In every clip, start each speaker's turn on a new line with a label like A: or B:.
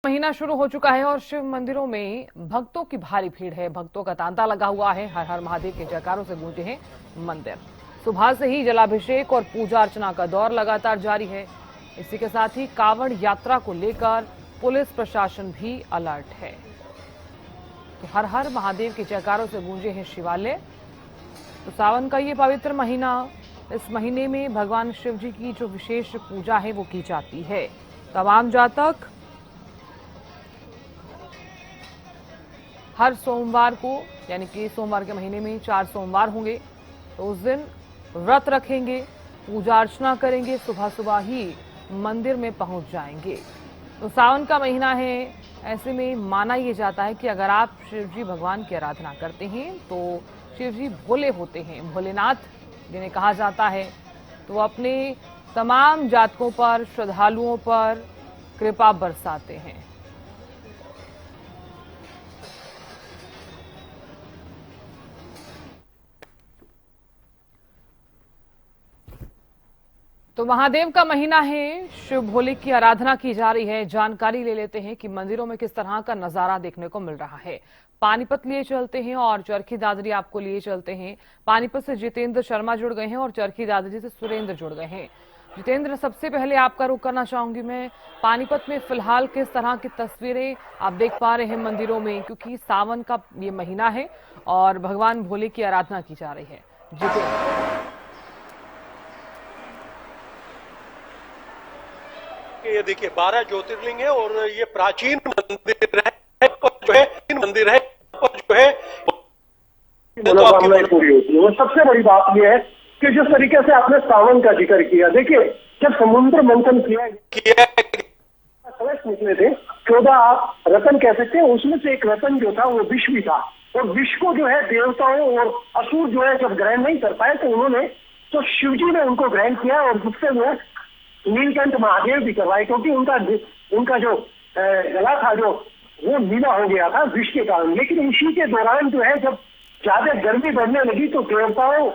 A: महीना शुरू हो चुका है और शिव मंदिरों में भक्तों की भारी भीड़ है। भक्तों का तांता लगा हुआ है। हर हर महादेव के जयकारों से गूंजे हैं मंदिर। सुबह से ही जलाभिषेक और पूजा अर्चना का दौर लगातार जारी है। इसी के साथ ही कांवड़ यात्रा को लेकर पुलिस प्रशासन भी अलर्ट है। तो हर हर महादेव के जयकारों से गूंजे हैं शिवालय। तो सावन का ये पवित्र महीना, इस महीने में भगवान शिव जी की जो विशेष पूजा है वो की जाती है। तमाम जातक हर सोमवार को, यानी कि सोमवार के महीने में 4 सोमवार होंगे, तो उस दिन व्रत रखेंगे, पूजा अर्चना करेंगे, सुबह सुबह ही मंदिर में पहुंच जाएंगे। तो सावन का महीना है, ऐसे में माना यह जाता है कि अगर आप शिव जी भगवान की आराधना करते हैं तो शिव जी भोले होते हैं, भोलेनाथ जिन्हें कहा जाता है। तो अपने तमाम जातकों पर, श्रद्धालुओं पर कृपा बरसाते हैं। तो महादेव का महीना है, शिव भोले की आराधना की जा रही है। जानकारी ले लेते हैं कि मंदिरों में किस तरह का नजारा देखने को मिल रहा है। पानीपत लिए चलते हैं और चरखी दादरी आपको लिए चलते हैं। पानीपत से जितेंद्र शर्मा जुड़ गए हैं और चरखी दादरी से सुरेंद्र जुड़ गए हैं। जितेंद्र, सबसे पहले आपका रुख करना चाहूंगी मैं, पानीपत में फिलहाल किस तरह की तस्वीरें आप देख पा रहे हैं मंदिरों में, क्योंकि सावन का ये महीना है और भगवान भोले की आराधना की जा रही है। जितेंद्र,
B: ये देखिए 12 ज्योतिर्लिंग है और ये प्राचीन मंदिर है, जो है मंदिर है, जो है
C: तो आपकी पूरी होती है। और सबसे बड़ी बात यह है कि जिस तरीके से आपने सावन का जिक्र किया, देखिए जब समुद्र मंथन किया निकले थे 14 आप रतन कह सकते हैं, उसमें से एक रतन जो था वो विष भी था। और विष को जो है देवताओं और असुर जो है जब ग्रहण नहीं कर पाए तो उन्होंने, तो शिव जी ने उनको ग्रहण किया और जिससे वो नीलकंठ महादेव भी करवाए, क्योंकि उनका जो गला था जो वो नीला हो गया था विष के कारण। लेकिन इसी के दौरान जो है जब ज्यादा गर्मी बढ़ने लगी तो देवताओं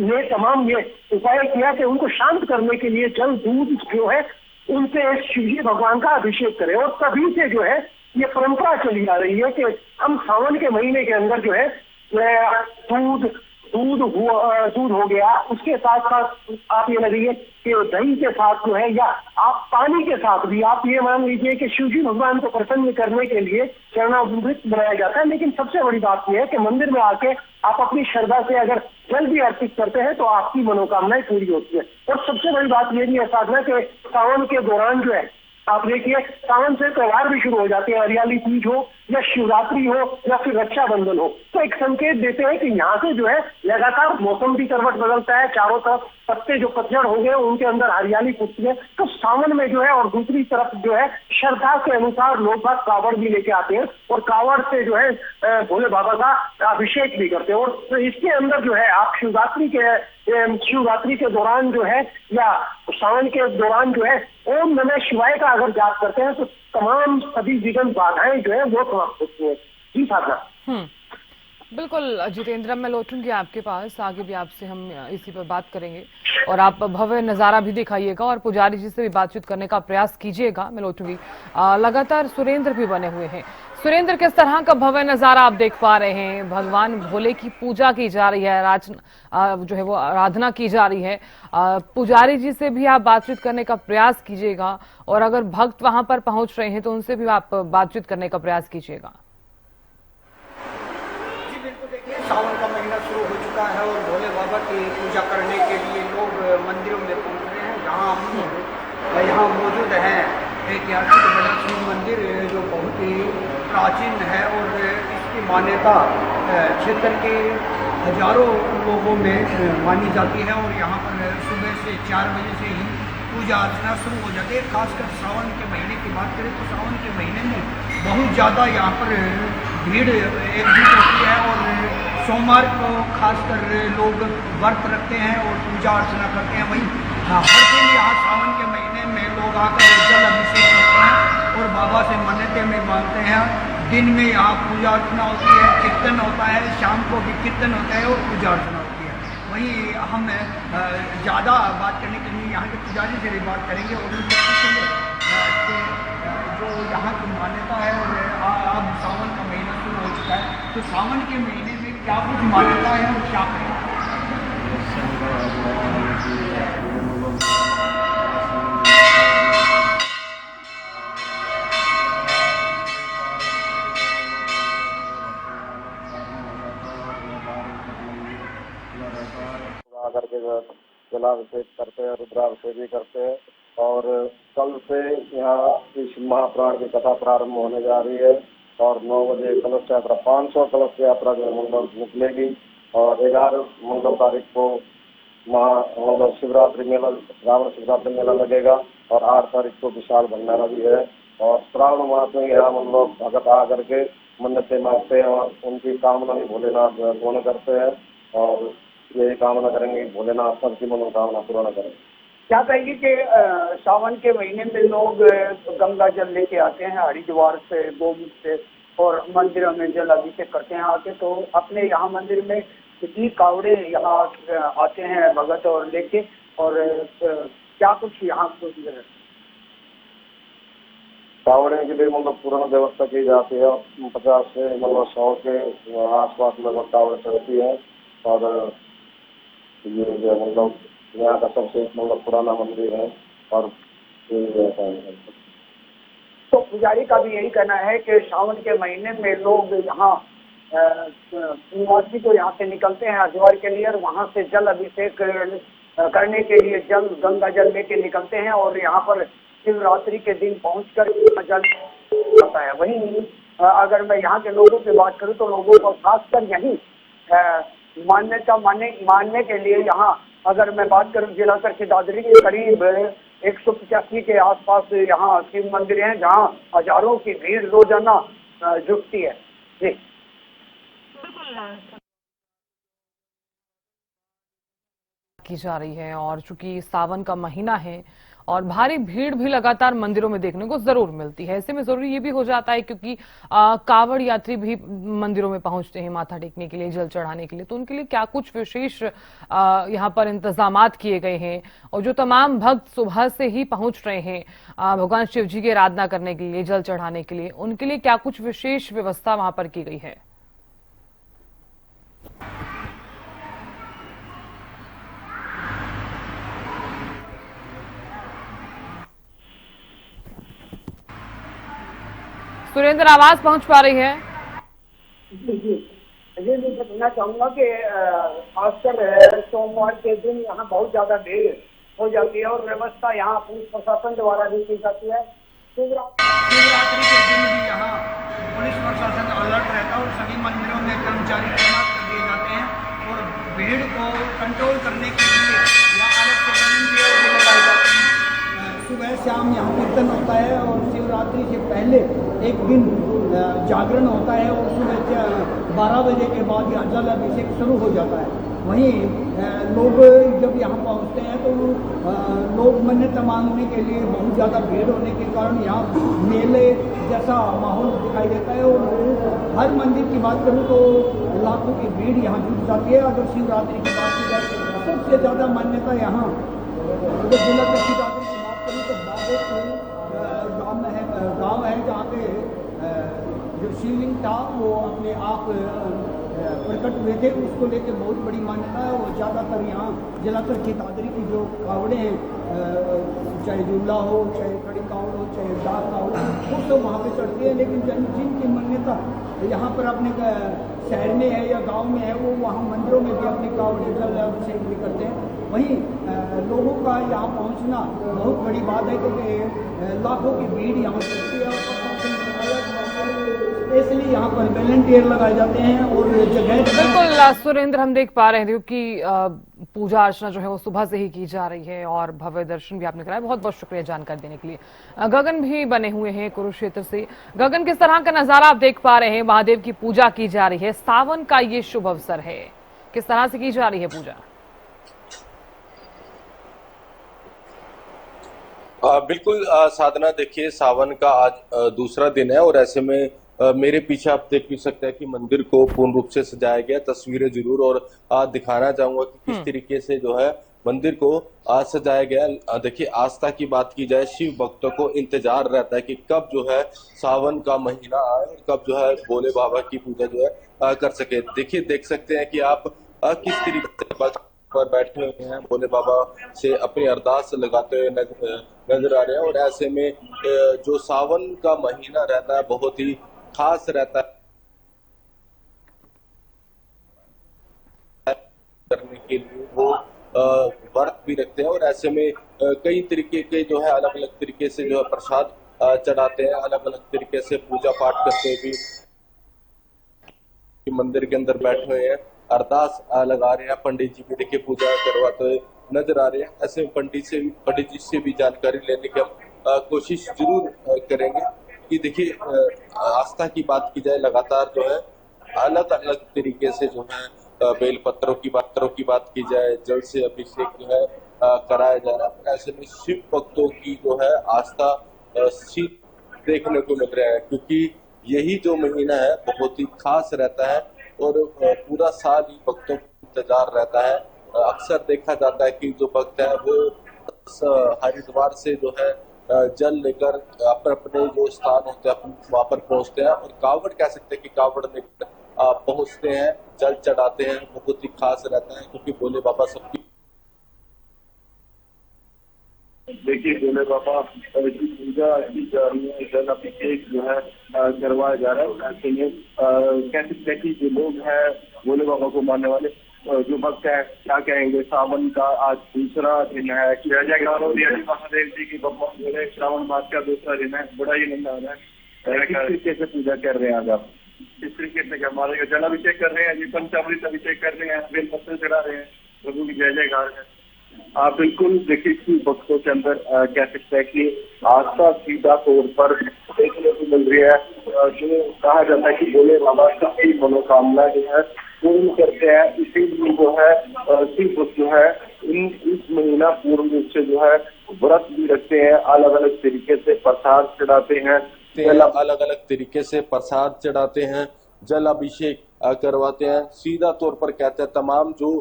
C: ने तमाम ये उपाय किया कि उनको शांत करने के लिए जल दूध जो है उनसे शिव जी भगवान का अभिषेक करें। और तभी से जो है ये परंपरा चली आ रही है कि हम सावन के महीने के अंदर जो है दूध हो गया, उसके साथ साथ आप ये लगिए कि दही के साथ जो है, या आप पानी के साथ भी आप ये मान लीजिए कि शिव जी भगवान को प्रसन्न करने के लिए चरणामृत बनाया जाता है। लेकिन सबसे बड़ी बात यह है कि मंदिर में आके आप अपनी श्रद्धा से अगर जल भी अर्पित करते हैं तो आपकी मनोकामनाएं पूरी होती है। और सबसे बड़ी बात यह भी है साधना के सावन के दौरान जो है आप देखिए सावन से त्योहार भी शुरू हो जाते हैं, हरियाली तीज हो या शिवरात्रि हो या फिर रक्षाबंधन हो, तो एक संकेत देते हैं कि यहाँ से जो है लगातार मौसम भी करवट बदलता है, चारों तरफ पत्ते जो पतझड़ हो गए उनके अंदर हरियाली फूटती है। तो सावन में जो है, और दूसरी तरफ जो है श्रद्धा के अनुसार लोग बाग कावड़ भी लेके आते हैं और कावड़ से जो है भोले बाबा का अभिषेक भी करते हैं। और तो इसके अंदर जो है आप शिवरात्रि के दौरान जो है या सावन के दौरान जो है ओम नमः शिवाय का अगर जाप करते हैं तो तमाम सभी विघ्न बाधाएं जो है वो समाप्त होती है। जी साधना।
A: बिल्कुल जितेंद्र, मैं लौटूंगी आपके पास, आगे भी आपसे हम इसी पर बात करेंगे और आप भव्य नज़ारा भी दिखाइएगा और पुजारी जी से भी बातचीत करने का प्रयास कीजिएगा। मैं लौटूंगी। लगातार सुरेंद्र भी बने हुए हैं। सुरेंद्र, किस तरह का भव्य नज़ारा आप देख पा रहे हैं? भगवान भोले की पूजा की जा रही है, जो है वो आराधना की जा रही है। पुजारी जी से भी आप बातचीत करने का प्रयास कीजिएगा और अगर भक्त वहां पर पहुंच रहे हैं तो उनसे भी आप बातचीत करने का प्रयास कीजिएगा।
D: सावन का महीना शुरू हो चुका है और भोले बाबा की पूजा करने के लिए लोग मंदिरों में पहुंच रहे हैं। यहाँ मौजूद है ऐतिहासिक बड़ा शिव मंदिर जो बहुत ही प्राचीन है और इसकी मान्यता क्षेत्र के हजारों लोगों में मानी जाती है। और यहाँ पर सुबह से 4 बजे से ही पूजा अर्चना शुरू हो जाती है। खासकर सावन के महीने की बात करें तो सावन के महीने में बहुत ज़्यादा यहाँ पर भीड़ एकजुट होती है और सोमवार को खासकर लोग व्रत रखते हैं और पूजा अर्चना करते हैं। वहीं हर दिन यहाँ सावन के महीने में लोग आकर जल अभिषेक करते हैं और बाबा से मन्नतें में मांगते हैं। दिन में यहाँ पूजा अर्चना होती है, कीर्तन होता है, शाम को भी कीर्तन होता है और पूजा अर्चना होती है। वहीं हम ज़्यादा बात करने के लिए यहाँ के पुजारी से भी बात करेंगे और उनसे पूछेंगे कि जो यहाँ की मान्यता है। और अब सावन का महीना शुरू हो चुका है, तो सावन के महीने में क्या कुछ मान्यता है और क्या करें?
E: आकर के जलाभिषेक करते हैं, रुद्राभिषेक भी करते हैं। और कल से यहाँ इस महाप्राण की कथा प्रारंभ होने जा रही है और 9 बजे कलश यात्रा 500 कलश यात्रा जो मंगल निकलेगी और 11 मंगल तारीख को मंगल शिवरात्रि मेला, रावण शिवरात्रि मेला लगेगा और 8 तारीख को विशाल भंडारा भी है। और श्रावण मास में यहाँ हम लोग भगत आकर के मन्नतें मांगते हैं और उनकी कामना भी भोलेनाथ पूर्ण करते हैं और यही कामना करेंगे भोलेनाथ सबकी मनोकामना पूर्ण करें।
D: क्या कहेंगे कि सावन के महीने में लोग गंगा जल लेके आते हैं हरिद्वार से, गोमुख से, और मंदिरों में जल अभिषेक करते हैं आके, तो अपने यहाँ मंदिर में कितनी कावड़े यहाँ आते हैं भगत और लेके, और क्या कुछ यहाँ कुछ
E: कावड़े के लिए मतलब पूर्ण व्यवस्था की जाती है। 50 से मतलब 100 के आसपास लगभग कावड़ चलती है और ये जो मतलब यहाँ का सबसे मतलब पुराना मंदिर है। और
D: तो पुजारी का भी यही कहना है कि सावन के महीने में लोग यहाँ निवासी को यहाँ से निकलते हैं हरिद्वार के लिए और वहाँ से जल अभिषेक करने के लिए गंगा जल लेके निकलते हैं और यहाँ पर शिवरात्रि के दिन पहुंचकर जल होता है। वहीं अगर मैं यहाँ के लोगों से बात करूँ तो लोगों को खासकर यही मान्यता मानने के लिए यहाँ अगर मैं बात करूँ जिला स्तर की दादरी के करीब 185 के आसपास यहाँ शिव मंदिर हैं जहाँ हजारों की भीड़ रोजाना जुटती है। जी
A: की जा रही है और चूंकि सावन का महीना है और भारी भीड़ भी लगातार मंदिरों में देखने को जरूर मिलती है। ऐसे में जरूरी ये भी हो जाता है क्योंकि कावड़ यात्री भी मंदिरों में पहुंचते हैं माथा टेकने के लिए, जल चढ़ाने के लिए, तो उनके लिए क्या कुछ विशेष यहाँ पर इंतजामात किए गए हैं और जो तमाम भक्त सुबह से ही पहुंच रहे हैं भगवान शिव जी की आराधना करने के लिए, जल चढ़ाने के लिए, उनके लिए क्या कुछ विशेष व्यवस्था वहां पर की गई है? सुरेंद्र, आवाज पहुंच पा रही है?
D: जी ये मैं बताना चाहूंगा कि खासकर सोमवार के दिन यहाँ बहुत ज्यादा भीड़ हो जाती है और व्यवस्था यहाँ पुलिस प्रशासन द्वारा भी की जाती है। शिवरात्रि के दिन भी यहाँ पुलिस प्रशासन अलर्ट रहता है और सभी मंदिरों में कर्मचारी तैनात कर दिए जाते हैं और भीड़ को कंट्रोल करने के लिए यहाँ अलग से वॉलंटियर भी लगाए जाते हैं। सुबह शाम यहाँ कीर्तन होता है और शिवरात्रि से पहले एक दिन जागरण होता है और सुबह 12 बजे के बाद यहाँ जल अभिषेक शुरू हो जाता है। वहीं लोग जब यहाँ पहुँचते हैं तो लोग मन्नत मांगने के लिए बहुत ज़्यादा भीड़ होने के कारण यहाँ मेले जैसा माहौल दिखाई देता है और हर मंदिर की बात करूँ तो लाखों की भीड़ यहाँ जुट जाती है। अगर शिवरात्रि की बात की जाए तो सबसे ज़्यादा मान्यता यहाँ अगर जिला की शिवरात्रि की बात करूँ तो गाँव है जहाँ पे जो शिवलिंग था वो अपने आप प्रकट हुए थे, उसको लेके बहुत बड़ी मान्यता है। और ज़्यादातर यहाँ जलातर की दादरी की जो कावड़े हैं, चाहे झूला हो, चाहे खड़ी कावड़ हो, चाहे डाक कावड़, वो सब वहाँ पे चढ़ती है। लेकिन जिनकी मान्यता यहाँ पर अपने शहर में है या गांव में है, वो वहाँ मंदिरों में भी अपने कावड़े जल अभिषेक भी करते हैं। वहीं लोगों का यहाँ पहुँचना बहुत बड़ी बात है क्योंकि लाखों की भीड़ यहाँ चलती है और इसलिए यहाँ पर वॉलंटियर लगाए जाते हैं और जगह
A: बिल्कुल सुरेंद्र, हम देख पा रहे हैं कि पूजा अर्चना जो है वो सुबह से ही की जा रही है और भव्य दर्शन भी आपने कराया। बहुत बहुत शुक्रिया जानकारी देने के लिए। गगन भी बने हुए हैं कुरुक्षेत्र से। गगन, किस तरह का नजारा आप देख पा रहे हैं? महादेव की पूजा की जा रही है, सावन का ये शुभ अवसर है, किस तरह से की जा रही है पूजा?
F: बिल्कुल साधना, देखिए सावन का आज दूसरा दिन है और ऐसे में मेरे पीछे आप देख भी सकते हैं कि मंदिर को पूर्ण रूप से सजाया गया। तस्वीरें जरूर और दिखाना चाहूंगा कि किस तरीके से जो है मंदिर को सजाया गया। देखिए, आस्था की बात की जाए, शिव भक्तों को इंतजार रहता है कि कब जो है सावन का महीना आए और कब जो है भोले बाबा की पूजा जो है कर सके। देखिए, देख सकते हैं कि आप किस तरीके से भक्त पर बैठे हुए हैं, भोले बाबा से अपनी अरदास लगाते हुए नजर आ रहे हैं। और ऐसे में जो सावन का महीना रहता है बहुत ही खास रहता है करने के लिए, वो व्रत भी रखते हैं। और ऐसे में कई तरीके के जो है अलग अलग तरीके से जो है प्रसाद चढ़ाते हैं, अलग अलग तरीके से पूजा पाठ करते हुए भी मंदिर के अंदर बैठे हुए हैं, अरदास लगा रहे हैं। पंडित जी भी देखिए पूजा करवाते हुए नजर आ रहे हैं। ऐसे में पंडित जी से भी जानकारी लेने की हम कोशिश जरूर करेंगे कि देखिए, आस्था की बात की जाए, लगातार जो है अलग अलग तरीके से जो है बेल पत्रों की बात की जाए, जल से अभिषेक जो है कराया जा रहा है। ऐसे में शिव भक्तों की जो है आस्था देखने को मिल रहा है, क्योंकि यही जो महीना है बहुत ही खास रहता है और पूरा साल ही भक्तों को इंतजार रहता है। अक्सर देखा जाता है कि जो भक्त है वो हरिद्वार से जो है जल लेकर अपने जो स्थान होते हैं वहां पर पहुंचते हैं और कावड़ कह सकते हैं कि कावड़ लेकर पहुंचते हैं, जल चढ़ाते हैं। बहुत ही खास रहता है क्योंकि भोले बाबा सबकी
E: देखिए भोले बाबा की पूजा की जा रही है, जल अभिषेक जो है करवाया जा रहा है। ऐसे में कह सकते हैं कि जो लोग हैं भोले बाबा को मानने वाले जो भक्त है, क्या कहेंगे, सावन का आज दूसरा दिन है। जय जयकार महादेव जी की बप्पा बोले, श्रावण मास का दूसरा दिन है, बड़ा ही आनंद आ रहा है। किस तरीके से पूजा कर रहे हैं आज आप? किस तरीके से हमारे जल अभिषेक कर रहे हैं जी, पंचामृत अभिषेक कर रहे हैं, बेल पत्र चढ़ा रहे हैं, प्रभु की जय जयकार है। आप बिल्कुल देखिए कि भक्तों के अंदर कह सकते हैं कि आस्था सीधा तौर पर देखने को मिल रही है। जो कहा जाता है कि भोले बाबा सबकी मनोकामना जो है पूर्ण करते हैं, इसीलिए जो है शिव भक्त जो है इस महीना पूर्ण रूप से जो है व्रत भी रखते हैं, अलग अलग तरीके से प्रसाद चढ़ाते हैं,
F: अलग अलग तरीके से प्रसाद चढ़ाते हैं, जल अभिषेक करवाते हैं। सीधा तौर पर कहते हैं तमाम जो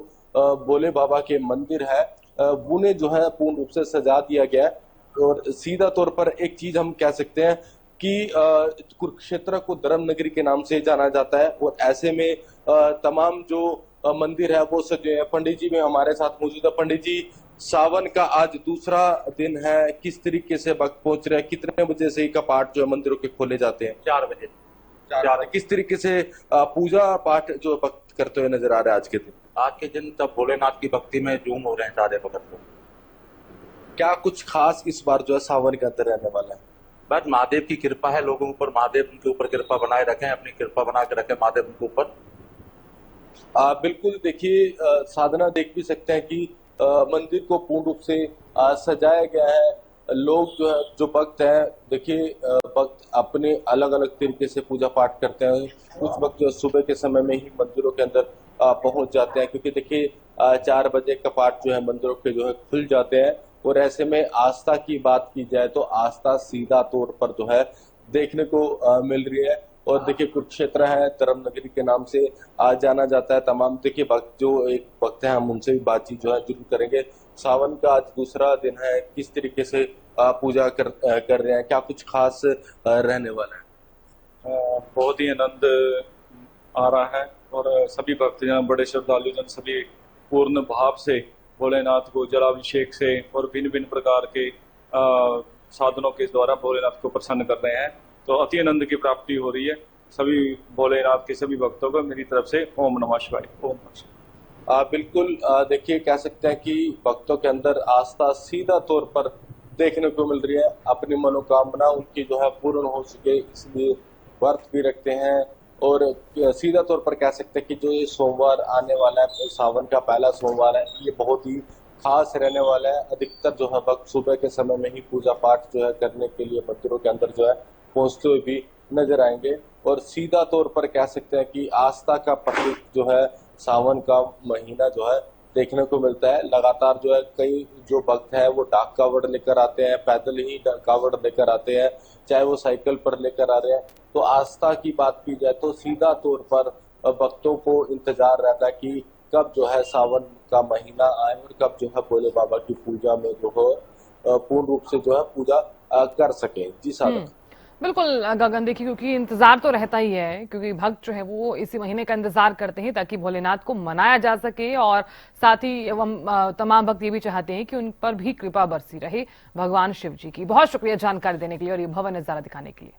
F: भोले बाबा के मंदिर है उन्हें जो है पूर्ण रूप से सजा दिया गया है। और सीधा तौर पर एक चीज हम कह सकते हैं कि कुरुक्षेत्र को धर्म नगरी के नाम से जाना जाता है और ऐसे में तमाम जो मंदिर है वो सजे हैं। पंडित जी भी हमारे साथ मौजूद है। पंडित जी, सावन का आज दूसरा दिन है, किस तरीके से भक्त पहुंच रहे हैं, कितने बजे से ही कपाट जो है मंदिरों के खोले जाते हैं?
G: 4 बजे।
F: किस तरीके से पूजा पाठ जो भक्त करते हुए नजर आ रहे हैं आज के दिन?
G: आज के दिन तब भोलेनाथ की भक्ति में झूम हो रहे हैं सारे भगत लोग।
F: क्या कुछ खास इस बार जो है सावन के अंदर रहने वाला है?
G: बस महादेव की कृपा है लोगों के ऊपर, महादेव उनके ऊपर कृपा बनाए रखें, अपनी कृपा बना के रखें महादेव उनके ऊपर।
F: बिल्कुल, देखिए साधना देख भी सकते हैं कि मंदिर को पूर्ण रूप से सजाया गया है। लोग जो है जो भक्त हैं, देखिए भक्त अपने अलग अलग तरीके से पूजा पाठ करते हैं। कुछ भक्त जो सुबह के समय में ही मंदिरों के अंदर पहुंच जाते हैं, क्योंकि देखिए 4 बजे कपाट जो है मंदिरों के जो है खुल जाते हैं। और ऐसे में आस्था की बात की जाए तो आस्था सीधा तौर पर जो है देखने को मिल रही है। और देखिए कुरुक्षेत्र है, धर्म नगरी के नाम से जाना जाता है। तमाम देखिए भक्त जो एक भक्त है, हम उनसे भी बातचीत जो है जरूर करेंगे। सावन का आज दूसरा दिन है, किस तरीके से पूजा कर रहे हैं, क्या कुछ खास रहने वाला है?
H: बहुत ही आनंद आ रहा है और सभी भक्तजन, बड़े श्रद्धालु जन सभी पूर्ण भाव से भोलेनाथ को जलाभिषेक से और भिन्न भिन्न प्रकार के साधनों के द्वारा भोलेनाथ को प्रसन्न कर रहे हैं। तो अति आनंद की प्राप्ति हो रही है सभी भोलेनाथ के सभी भक्तों को मेरी तरफ से ओम नमः शिवाय। ओम नमः शिवाय।
F: बिल्कुल, देखिए कह सकते हैं कि भक्तों के अंदर आस्था सीधा तौर पर देखने को मिल रही है। अपनी मनोकामना उनकी जो है पूर्ण हो सके इसलिए व्रत भी रखते हैं। और सीधा तौर पर कह सकते हैं कि जो ये सोमवार आने वाला है, सावन का पहला सोमवार है, ये बहुत ही खास रहने वाला है। अधिकतर जो है भक्त सुबह के समय में ही पूजा पाठ जो है करने के लिए मंदिरों के अंदर जो है पहुंचते हुए भी नजर आएंगे। और सीधा तौर पर कह सकते हैं कि आस्था का प्रतीक जो है सावन का महीना जो है देखने को मिलता है। लगातार जो है कई जो भक्त है वो डाक कावड़ लेकर आते हैं, पैदल ही कावड़ लेकर आते हैं, चाहे वो साइकिल पर लेकर आ रहे हैं। तो आस्था की बात की जाए तो सीधा तौर पर भक्तों को इंतजार रहता है कि कब जो है सावन का महीना आए और कब जो है भोले बाबा की पूजा में जो है पूर्ण रूप से जो है पूजा कर सके। जी साधक।
A: बिल्कुल गगन, देखिए क्योंकि इंतजार तो रहता ही है, क्योंकि भक्त जो है वो इसी महीने का इंतजार करते हैं ताकि भोलेनाथ को मनाया जा सके, और साथ ही तमाम भक्त ये भी चाहते हैं कि उन पर भी कृपा बरसी रहे भगवान शिव जी की। बहुत शुक्रिया जानकारी देने के लिए और ये भव्य नजारा दिखाने के लिए।